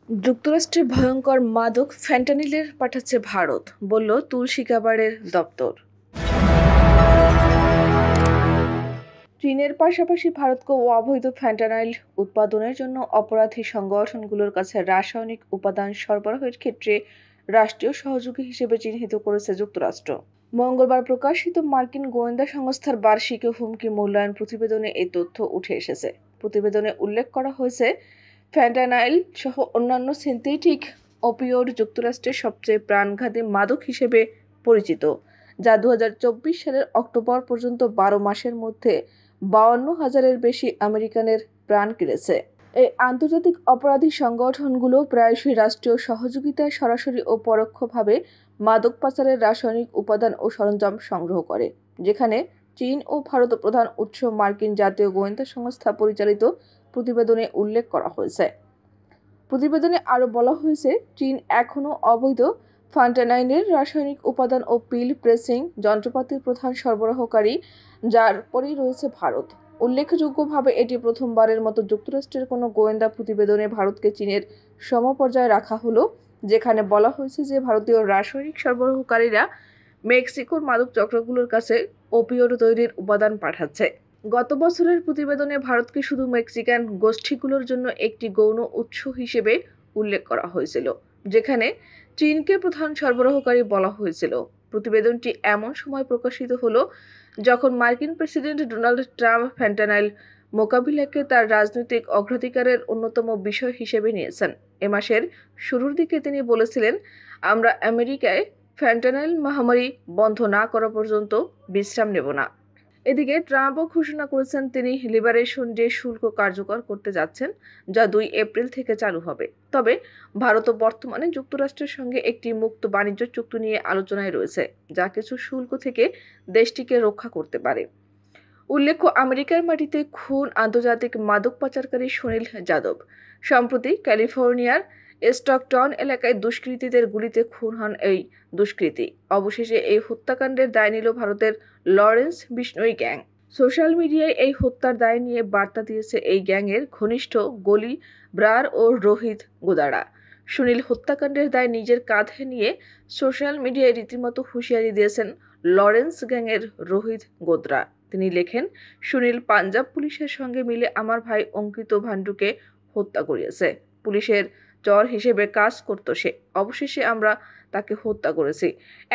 যুক্তরাষ্ট্রে ভয়ঙ্কর মাদক ফ্যান্টানিলের পাঠাচ্ছে ভারত, বলল তুলসী গাবার্ডের দপ্তর। চীনের পাশাপাশি ভারতকেও অবৈধ ফ্যান্টানাইল উৎপাদনের জন্য অপরাধী সংগঠনগুলোর কাছে রাসায়নিক উপাদান সরবরাহের ক্ষেত্রে রাষ্ট্রীয় সহযোগী হিসেবে চিহ্নিত করেছে যুক্তরাষ্ট্র। মঙ্গলবার প্রকাশিত মার্কিন গোয়েন্দা সংস্থার বার্ষিক হুমকি মূল্যায়ন প্রতিবেদনে এই তথ্য উঠে এসেছে। প্রতিবেদনে উল্লেখ করা হয়েছে, ফ্যান্টানাইল সহ অন্যান্য সিনথেটিক অপিওয়েড যুক্তরাষ্ট্রের সবচেয়ে প্রাণঘাতী মাদক হিসেবে পরিচিত, যা 2024 সালের অক্টোবর পর্যন্ত 12 মাসের মধ্যে 52,000-এর বেশি আমেরিকানের প্রাণ কেড়েছে। এই আন্তর্জাতিক অপরাধী সংগঠনগুলো প্রায়শই রাষ্ট্রীয় সহযোগিতায় সরাসরি ও পরোক্ষভাবে মাদক পাচারের রাসায়নিক উপাদান ও সরঞ্জাম সংগ্রহ করে, যেখানে চীন ও ভারত প্রধান উৎস। মার্কিন জাতীয় গোয়েন্দা সংস্থা পরিচালিত প্রতিবেদনে উল্লেখ করা হয়েছে। প্রতিবেদনে আরও বলা হয়েছে, চীন এখনও অবৈধ ফ্যান্টানাইলের রাসায়নিক উপাদান ও পিল প্রেসিং যন্ত্রপাতির প্রধান সরবরাহকারী, যার পরেই রয়েছে ভারত। উল্লেখযোগ্যভাবে এটি প্রথমবারের মতো যুক্তরাষ্ট্রের কোনো গোয়েন্দা প্রতিবেদনে ভারতকে চীনের সমপর্যায়ে রাখা হলো, যেখানে বলা হয়েছে যে ভারতীয় রাসায়নিক সরবরাহকারীরা মেক্সিকোর মাদক চক্রগুলোর কাছে ওপিওড তৈরির উপাদান পাঠাচ্ছে। গত বছরের প্রতিবেদনে ভারতকে শুধু মেক্সিকান গোষ্ঠীগুলোর জন্য একটি গৌণ উৎস হিসেবে উল্লেখ করা হয়েছিল, যেখানে চীনকে প্রধান সরবরাহকারী বলা হয়েছিল। প্রতিবেদনটি এমন সময় প্রকাশিত হলো যখন মার্কিন প্রেসিডেন্ট ডোনাল্ড ট্রাম্প ফ্যান্টানাইল মোকাবিলাকে তার রাজনৈতিক অগ্রাধিকারের অন্যতম বিষয় হিসেবে নিয়েছেন। এ মাসের শুরুর দিকে তিনি বলেছিলেন, আমরা আমেরিকায় ফ্যান্টানাইল মহামারী বন্ধ না করা পর্যন্ত বিশ্রাম নেব না। এদিকে ট্রাম্পও ঘোষণা করেছেন তিনি লিবারেশন ডে শুল্ক কার্যকর করতে যাচ্ছেন, যা 2 এপ্রিল থেকে চালু হবে। তবে ভারতও বর্তমানে যুক্তরাষ্ট্রের সঙ্গে একটি মুক্ত বাণিজ্য চুক্তি নিয়ে আলোচনায় রয়েছে, যা কিছু শুল্ক থেকে দেশটিকে রক্ষা করতে পারে। উল্লেখ্য, আমেরিকার মাটিতে খুন আন্তর্জাতিক মাদক পাচারকারী সুনীল যাদব সম্প্রতি ক্যালিফোর্নিয়ার স্টকটন এলাকায় দুষ্কৃতীদের গুলিতে খুন হন এই দুষ্কৃতী। অবশেষে এই হত্যাকাণ্ডের দায় নিল ভারতের লরেন্স বিষ্ণোই গ্যাং। সোশ্যাল মিডিয়ায় এই হত্যার দায় নিয়ে বার্তা দিয়েছে এই গ্যাংয়ের ঘনিষ্ঠ গলি ব্রার ও রোহিত গোদারা। সুনীল হত্যাকাণ্ডের দায় নিজের কাঁধে নিয়ে সোশ্যাল মিডিয়ায় রীতিমতো হুঁশিয়ারি দিয়েছেন লরেন্স গ্যাংয়ের রোহিত গোদ্রা। তিনি লেখেন, সুনীল পাঞ্জাব পুলিশের সঙ্গে মিলে আমার ভাই অঙ্কিত ভান্ডুকে হত্যা করিয়েছে। পুলিশের চর হিসেবে কাজ করত সে। অবশেষে আমরা তাকে হত্যা করেছি।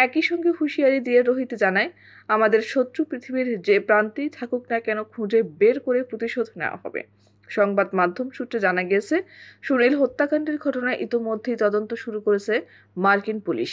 একই সঙ্গে হুঁশিয়ারি দিয়ে রোহিত জানায়, আমাদের শত্রু পৃথিবীর যে প্রান্তেই থাকুক না কেন খুঁজে বের করে প্রতিশোধ নেওয়া হবে। সংবাদ মাধ্যম সূত্রে জানা গেছে, সুনীল হত্যাকাণ্ডের ঘটনায় ইতোমধ্যেই তদন্ত শুরু করেছে মার্কিন পুলিশ।